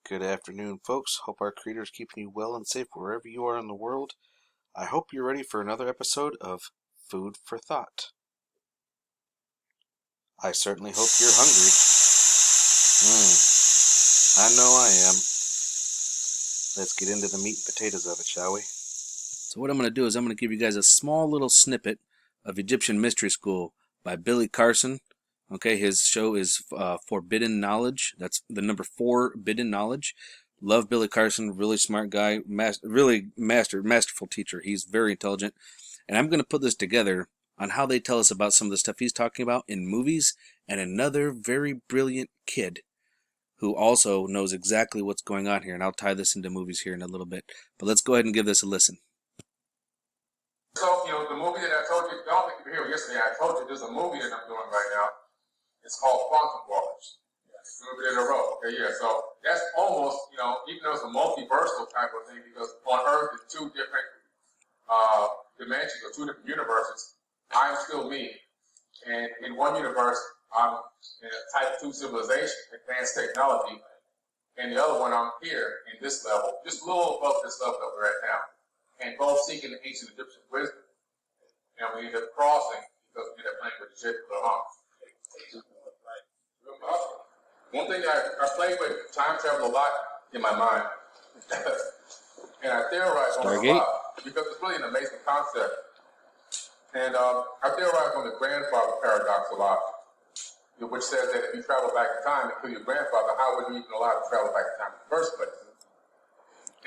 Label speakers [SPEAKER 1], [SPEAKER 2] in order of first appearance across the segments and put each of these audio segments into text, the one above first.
[SPEAKER 1] Good afternoon, folks. Hope our Creator is keeping you well and safe wherever you are in the world. I hope you're ready for another episode of Food for Thought. I certainly hope you're hungry. I know I am. Let's get into the meat and potatoes of it, shall we? So what I'm going to do is I'm going to give you guys a small little snippet of Egyptian Mystery School by Billy Carson. Okay, his show is Forbidden Knowledge. That's the number 4, Forbidden Knowledge. Love Billy Carson, really smart guy, masterful teacher. He's very intelligent. And I'm going to put this together on how they tell us about some of the stuff he's talking about in movies, and another very brilliant kid who also knows exactly what's going on here. And I'll tie this into movies here in a little bit. But let's go ahead and give this a listen.
[SPEAKER 2] So, the movie that I told you, I don't think you were here yesterday, I told you there's a movie that I'm doing right now. It's called Quantum Wars. It's a movie in a row. Okay, yeah. So that's almost, even though it's a multiversal type of thing, because on Earth there's 2 different dimensions or 2 different universes. I'm still me, and in one universe I'm in a Type 2 civilization, advanced technology, and the other one I'm here in this level, just a little above this level that we're at now, and both seeking the ancient Egyptian wisdom. And we end up crossing because we end up playing with the shit for the arms. One thing that I play with time travel a lot in my mind, and I theorize on it a lot because it's really an amazing concept. And I theorize on the grandfather paradox a lot, which says that if you travel back in time and kill your grandfather, how would you even allow to travel back in time in the first place?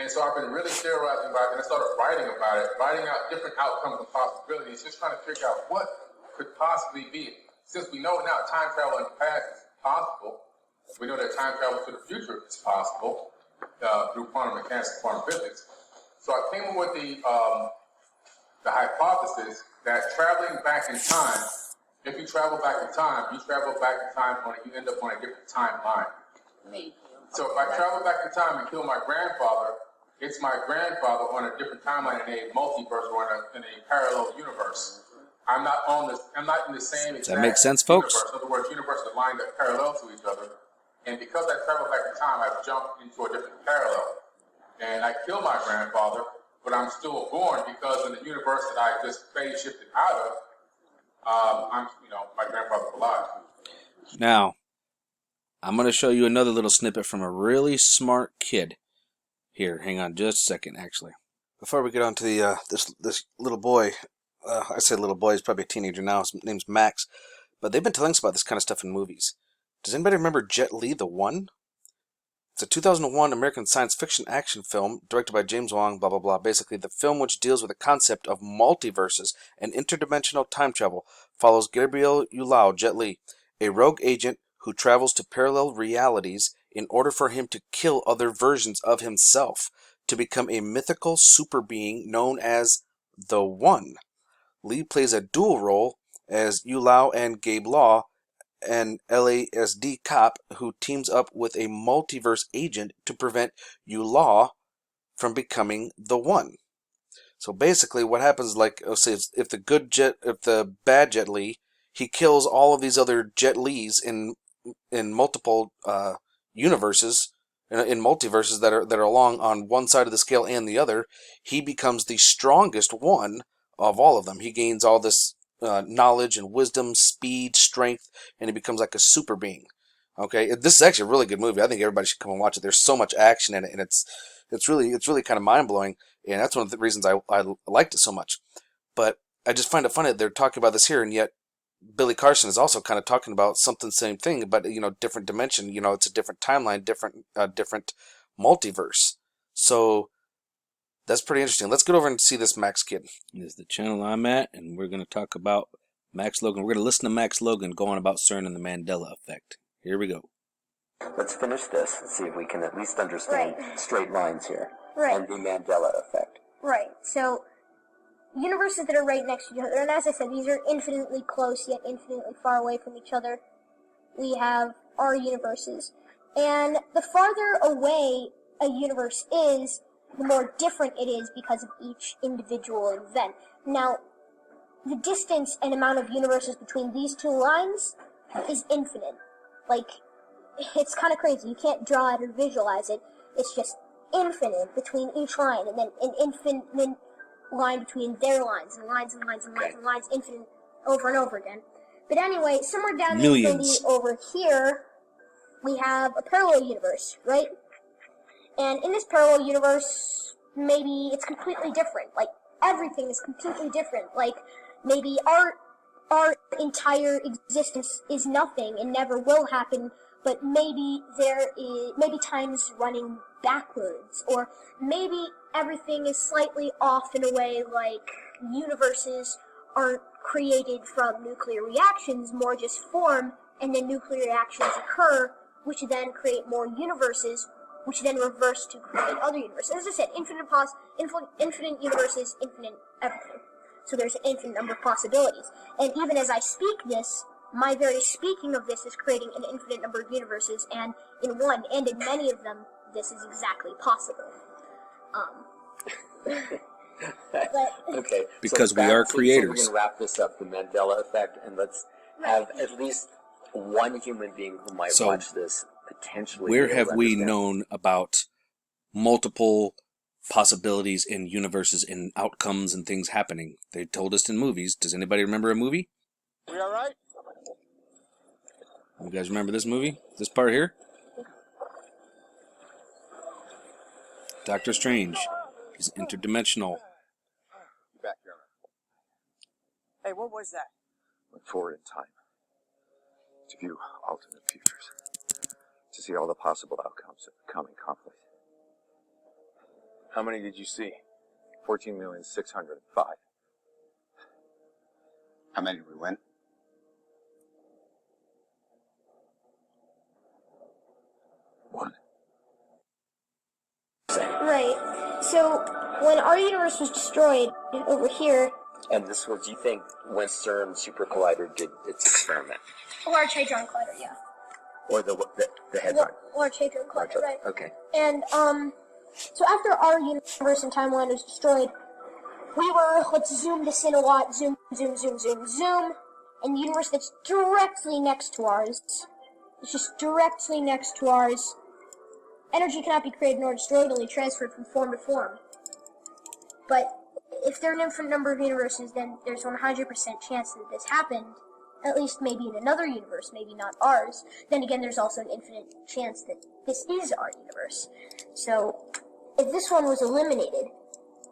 [SPEAKER 2] And so I've been really theorizing about it, and I started writing about it, writing out different outcomes and possibilities, just trying to figure out what could possibly be. Since we know now time travel in the past is possible, we know that time travel to the future is possible through quantum mechanics and quantum physics. So I came up with the hypothesis that traveling back in time, if you travel back in time, you end up on a different timeline. So if I travel back in time and kill my grandfather, it's my grandfather on a different timeline in a multiverse or in a parallel universe. I'm not in the same exact.
[SPEAKER 1] Does that make sense, folks?
[SPEAKER 2] Universe. In other words, universes are lined up parallel to each other. And because I travel back in time, I've jumped into a different parallel. And I kill my grandfather, but I'm still born because in the universe that I just phase shifted out of, my grandfather's alive.
[SPEAKER 1] Now, I'm going to show you another little snippet from a really smart kid. Here, hang on just a second, actually. Before we get on to the this little boy, I say little boy, he's probably a teenager now, his name's Max, but they've been telling us about this kind of stuff in movies. Does anybody remember Jet Li, the One? It's a 2001 American science fiction action film directed by James Wong, blah, blah, blah. Basically, the film, which deals with the concept of multiverses and interdimensional time travel, follows Gabriel Yulao, Jet Li, a rogue agent who travels to parallel realities in order for him to kill other versions of himself to become a mythical super being known as the One. Lee plays a dual role as Yulao and Gabe Law, an LASD cop who teams up with a multiverse agent to prevent Yulao from becoming the One. So basically what happens, like, say if the bad Jet Li, he kills all of these other Jet Lis in multiple universes, in multiverses that are along on one side of the scale and the other, he becomes the strongest one of all of them. He gains all this knowledge and wisdom, speed, strength, and he becomes like a super being. Okay, this is actually a really good movie. I think everybody should come and watch it. There's so much action in it, and it's really kind of mind blowing, and that's one of the reasons I liked it so much. But I just find it funny that they're talking about this here, and yet Billy Carson is also kind of talking about same thing, but different dimension. It's a different timeline, different multiverse. So that's pretty interesting. Let's get over and see this Max kid. This is the channel I'm at, and we're going to talk about Max Logan. We're going to listen to Max Logan go on about CERN and the Mandela effect. Here we go.
[SPEAKER 3] Let's finish this and see if we can at least understand straight lines here.
[SPEAKER 4] Right.
[SPEAKER 3] And the Mandela effect.
[SPEAKER 4] Right. So, universes that are right next to each other, and as I said, these are infinitely close yet infinitely far away from each other. We have our universes. And the farther away a universe is, the more different it is because of each individual event. Now, the distance and amount of universes between these 2 lines is infinite. Like, it's kind of crazy. You can't draw it or visualize it. It's just infinite between each line, and then an infinite line between their lines, and lines and lines and lines and lines, infinite over and over again. But anyway, somewhere down in infinity over here, we have a parallel universe, right? And in this parallel universe, maybe it's completely different. Like, everything is completely different. Like, maybe our entire existence is nothing and never will happen, but maybe maybe time's running backwards, or maybe everything is slightly off in a way, like universes aren't created from nuclear reactions, more just form, and then nuclear reactions occur, which then create more universes, which then reverse to create other universes. As I said, infinite universes, infinite everything. So there's an infinite number of possibilities. And even as I speak this, my very speaking of this is creating an infinite number of universes, and in one, and in many of them, this is exactly possible. But,
[SPEAKER 3] okay.
[SPEAKER 1] Because
[SPEAKER 3] so
[SPEAKER 1] we are
[SPEAKER 3] so
[SPEAKER 1] creators.
[SPEAKER 3] we can wrap this up, the Mandela effect, and let's have at least one human being who might watch this potentially.
[SPEAKER 1] Where have we known about multiple possibilities in universes and outcomes and things happening? They told us in movies. Does anybody remember a movie?
[SPEAKER 2] We all right?
[SPEAKER 1] You guys remember this movie? This part here? Doctor Strange. He's interdimensional.
[SPEAKER 2] Back here.
[SPEAKER 5] Hey, what was that?
[SPEAKER 6] Went forward in time to view alternate futures, to see all the possible outcomes of the coming conflict.
[SPEAKER 2] How many did you see?
[SPEAKER 6] 14,605,000.
[SPEAKER 2] How many did we win?
[SPEAKER 6] One.
[SPEAKER 4] right. So when our universe was destroyed over here,
[SPEAKER 3] And this was, you think, when CERN Super Collider did its experiment?
[SPEAKER 4] Large Hadron Collider, yeah.
[SPEAKER 3] Or the headline?
[SPEAKER 4] Large Hadron Collider, right.
[SPEAKER 3] Okay.
[SPEAKER 4] And, so after our universe and timeline was destroyed, we were, let's zoom this in a lot, zoom, zoom, zoom, zoom, zoom, and the universe that's directly next to ours, it's just directly next to ours, energy cannot be created nor destroyed, only transferred from form to form. But if there are an infinite number of universes, then there's 100% chance that this happened, at least maybe in another universe, maybe not ours. Then again, there's also an infinite chance that this is our universe. So, if this one was eliminated,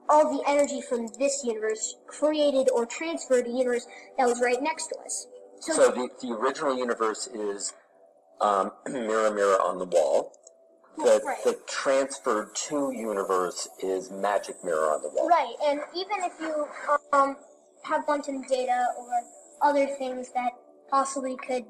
[SPEAKER 4] all the energy from this universe created or transferred a universe that was right next to us.
[SPEAKER 3] So the original universe is mirror, mirror on the wall. The transferred to universe is magic mirror on the wall.
[SPEAKER 4] Right, and even if you have quantum data or other things that possibly could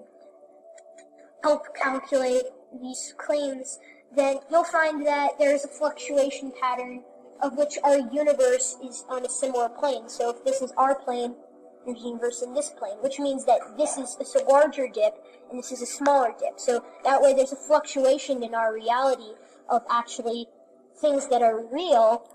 [SPEAKER 4] help calculate these claims, then you'll find that there's a fluctuation pattern of which our universe is on a similar plane. So if this is our plane, there's a universe in this plane, which means that this is a larger dip and this is a smaller dip. So that way there's a fluctuation in our reality of actually things that are real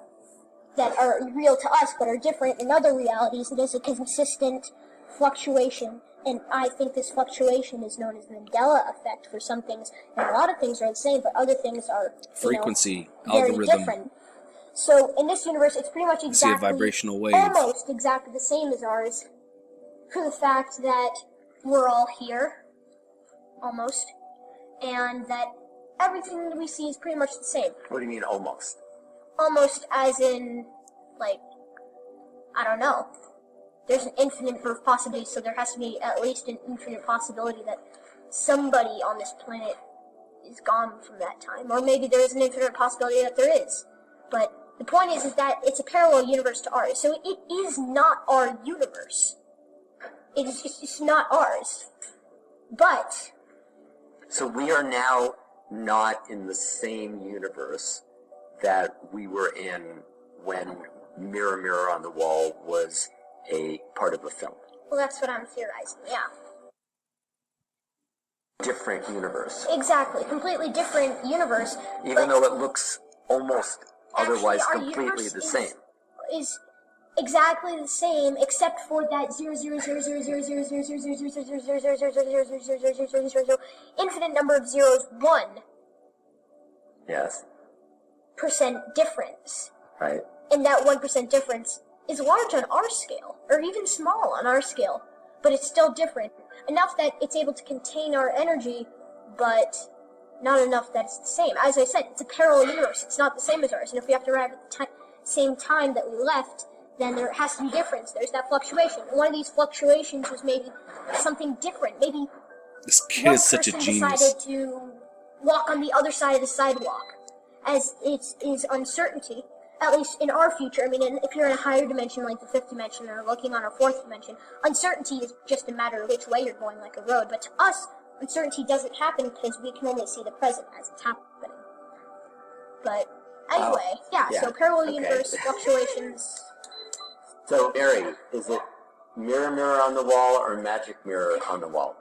[SPEAKER 4] to us but are different in other realities. It is a consistent fluctuation, and I think this fluctuation is known as the Mandela effect for some things, and a lot of things are the same, but other things are
[SPEAKER 1] Frequency,
[SPEAKER 4] very
[SPEAKER 1] algorithm.
[SPEAKER 4] different. So in this universe, it's pretty much exactly,
[SPEAKER 1] a vibrational wave.
[SPEAKER 4] almost exactly the same as ours, for the fact that we're all here, almost, and that everything that we see is pretty much the same.
[SPEAKER 3] What do you mean almost?
[SPEAKER 4] Almost as in, like, I don't know. There's an infinite number of possibilities, so there has to be at least an infinite possibility that somebody on this planet is gone from that time. Or maybe there is an infinite possibility that there is. But the point is that it's a parallel universe to ours. So it is not our universe. It's just not ours. But...
[SPEAKER 3] So we are now not in the same universe that we were in when Mirror, Mirror on the Wall was a part of a film.
[SPEAKER 4] Well, that's what I'm theorizing, yeah.
[SPEAKER 3] Different universe.
[SPEAKER 4] Exactly, completely different universe.
[SPEAKER 3] Even though it looks almost otherwise
[SPEAKER 4] actually,
[SPEAKER 3] completely the same.
[SPEAKER 4] Is exactly the same, except for that 0.0000000000000000000000000000000000000000000000000000000000000000000000000000000000000000000000000000000000000000000000000000000000000000000000000000000000000000000000000000000000000000000000000000000000000000000000000000000000000000000 difference.
[SPEAKER 3] Right.
[SPEAKER 4] And that 1% difference is large on our scale, or even small on our scale, but it's still different. Enough that it's able to contain our energy, but not enough that it's the same. As I said, it's a parallel universe. It's not the same as ours. And if we have to arrive at the same time that we left, then there has to be difference. There's that fluctuation. And one of these fluctuations was maybe something different. Maybe
[SPEAKER 1] This kid
[SPEAKER 4] one
[SPEAKER 1] is such a
[SPEAKER 4] person
[SPEAKER 1] genius.
[SPEAKER 4] decided to walk on the other side of the sidewalk, as it is uncertainty. At least in our future. I mean, if you're in a higher dimension like the fifth dimension or looking on a fourth dimension, uncertainty is just a matter of which way you're going, like a road. But to us, uncertainty doesn't happen because we can only see the present as it's happening. But anyway, yeah, so parallel universe fluctuations.
[SPEAKER 3] So, Mary, is it mirror, mirror on the wall or magic mirror on the wall?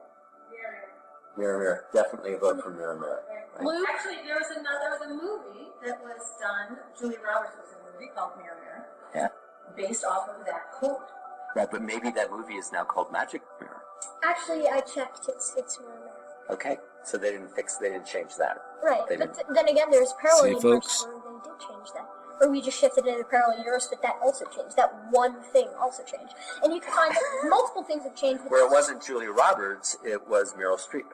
[SPEAKER 3] Mirror, mirror. Definitely a vote for mirror, mirror. Right?
[SPEAKER 7] Luke? Actually, there was a movie that was done. Julia Roberts was in a movie called Mirror Mirror.
[SPEAKER 3] Yeah.
[SPEAKER 7] Based off of that quote.
[SPEAKER 3] Right, but maybe that movie is now called Magic Mirror.
[SPEAKER 4] Actually, I checked. It's mirror.
[SPEAKER 3] Okay, so they didn't change that.
[SPEAKER 4] Right, but then again, there's parallel universe where they did change that. Or we just shifted into parallel universe, but that also changed. That one thing also changed. And you can find that multiple things have changed.
[SPEAKER 3] Where it wasn't Julia Roberts, it was Meryl Streep.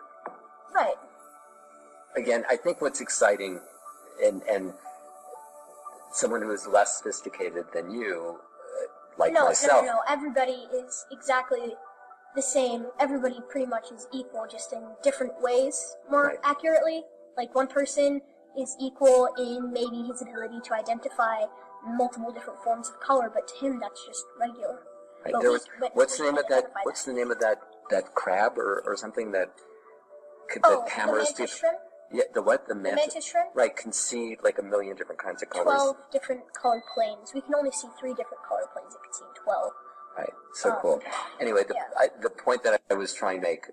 [SPEAKER 4] Right.
[SPEAKER 3] Again, I think what's exciting, and someone who is less sophisticated than you, like myself.
[SPEAKER 4] No. Everybody is exactly the same. Everybody pretty much is equal, just in different ways, more accurately. Like, one person is equal in maybe his ability to identify multiple different forms of color, but to him, that's just regular.
[SPEAKER 3] Right. What's the name of that crab or something that hammers
[SPEAKER 4] the mantis
[SPEAKER 3] people?
[SPEAKER 4] shrimp?
[SPEAKER 3] Yeah, the what? The
[SPEAKER 4] mantis shrimp?
[SPEAKER 3] Right, can see like a million different kinds of colors.
[SPEAKER 4] 12 different color planes. We can only see 3 different color planes. It can see 12.
[SPEAKER 3] Right, so cool. Anyway, the point that I was trying to make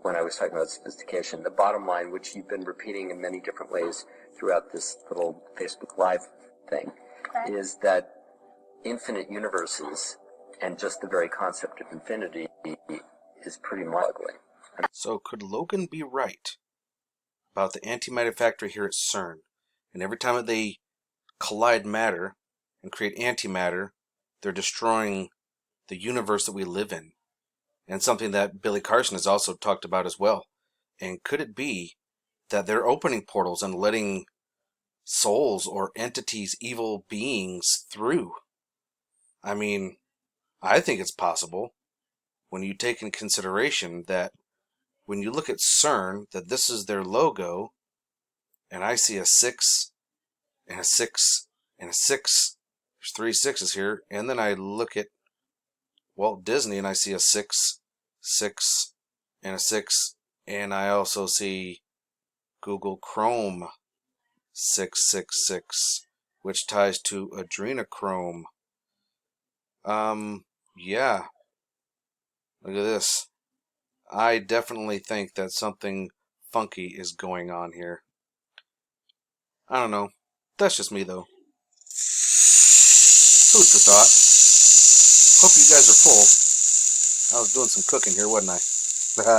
[SPEAKER 3] when I was talking about sophistication, the bottom line, which you've been repeating in many different ways throughout this little Facebook Live thing, is that infinite universes and just the very concept of infinity is pretty mind-boggling.
[SPEAKER 1] So could Logan be right about the antimatter factory here at CERN? And every time that they collide matter and create antimatter, they're destroying the universe that we live in. And something that Billy Carson has also talked about as well. And could it be that they're opening portals and letting souls or entities, evil beings, through? I mean, I think it's possible when you take in consideration that when you look at CERN, that this is their logo, and I see a 6, and a 6, and a 6. There's 3 6s here. And then I look at Walt Disney, and I see a 6, 6, and a 6. And I also see Google Chrome 666, which ties to adrenochrome. Yeah. Look at this. I definitely think that something funky is going on here. I don't know. That's just me, though. Food for thought. Hope you guys are full. I was doing some cooking here, wasn't I?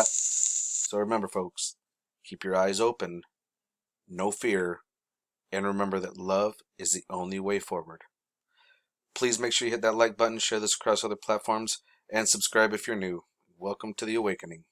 [SPEAKER 1] So remember, folks, keep your eyes open, no fear, and remember that love is the only way forward. Please make sure you hit that like button, share this across other platforms, and subscribe if you're new. Welcome to the awakening.